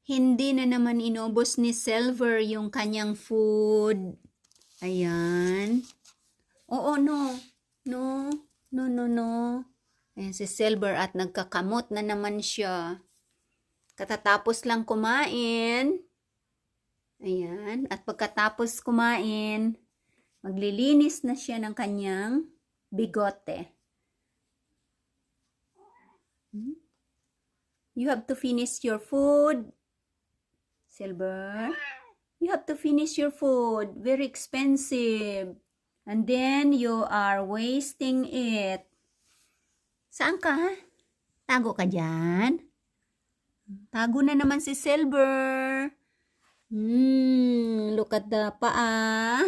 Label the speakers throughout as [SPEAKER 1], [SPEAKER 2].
[SPEAKER 1] Hindi na naman inubos ni Silver yung kanyang food. Ayan. Oo, no. No. No, no, no. Ayan si Silver at nagkakamot na naman siya. Katatapos lang kumain. Ayan. At pagkatapos kumain, maglilinis na siya ng kanyang bigote. You have to finish your food. Silver, you have to finish your food. Very expensive. And then you are wasting it. Saan ka? Tago ka dyan? Tago na naman si Silver. Look at the paa.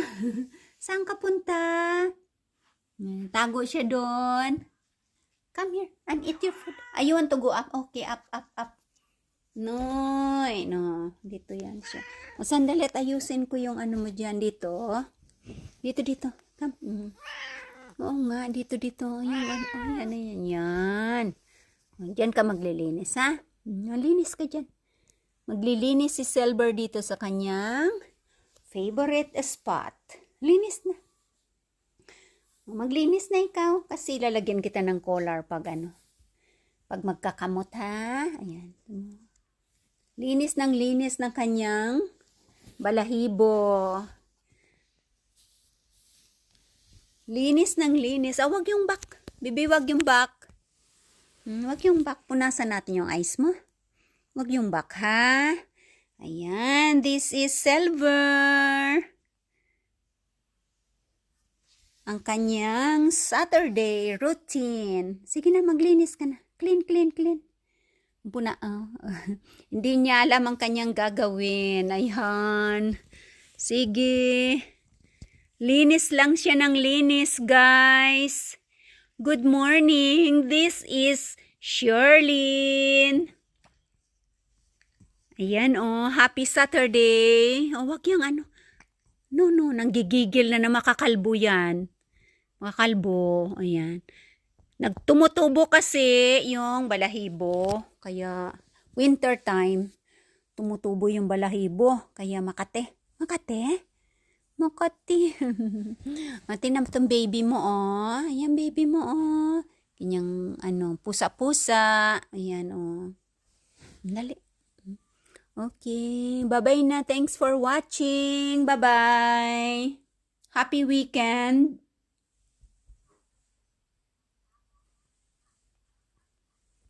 [SPEAKER 1] Saan ka punta? Tago siya doon. Come here and eat your food. You want to go up? Okay, up, up, up. No, no. Dito yan siya. O, sandali at ayusin ko yung ano mo dyan dito. Dito. Come. Oo nga, dito. Yan. Yan. Diyan ka maglilinis, ha? Linis ka dyan. Maglilinis si Silver dito sa kanyang favorite spot. Linis na. Maglinis na ikaw kasi lalagyan kita ng collar pag magkakamot, ha? Ayan. Linis ng kanyang balahibo. Linis. Wag yung back. Bibi, wag yung back. Wag yung back. Punasan natin yung eyes mo. Wag yung back, ha? Ayan. This is Silver. Ang kanyang Saturday routine. Sige na, maglinis ka na. Clean. Hindi niya alam ang kanyang gagawin. Ayan. Sige. Linis lang siya ng linis, guys. Good morning. This is Sherlyn. Ayan, happy Saturday. Wag yung No, nanggigigil na makakalbo yan. Makakalbo. Ayan. Nagtumutubo kasi yung balahibo. Kaya winter time, tumutubo yung balahibo. Kaya Makati. Tingnan mo itong baby mo, Ayan, baby mo, Kanyang, pusa-pusa. Ayan, Dali. Okay. Bye-bye na. Thanks for watching. Bye-bye. Happy weekend.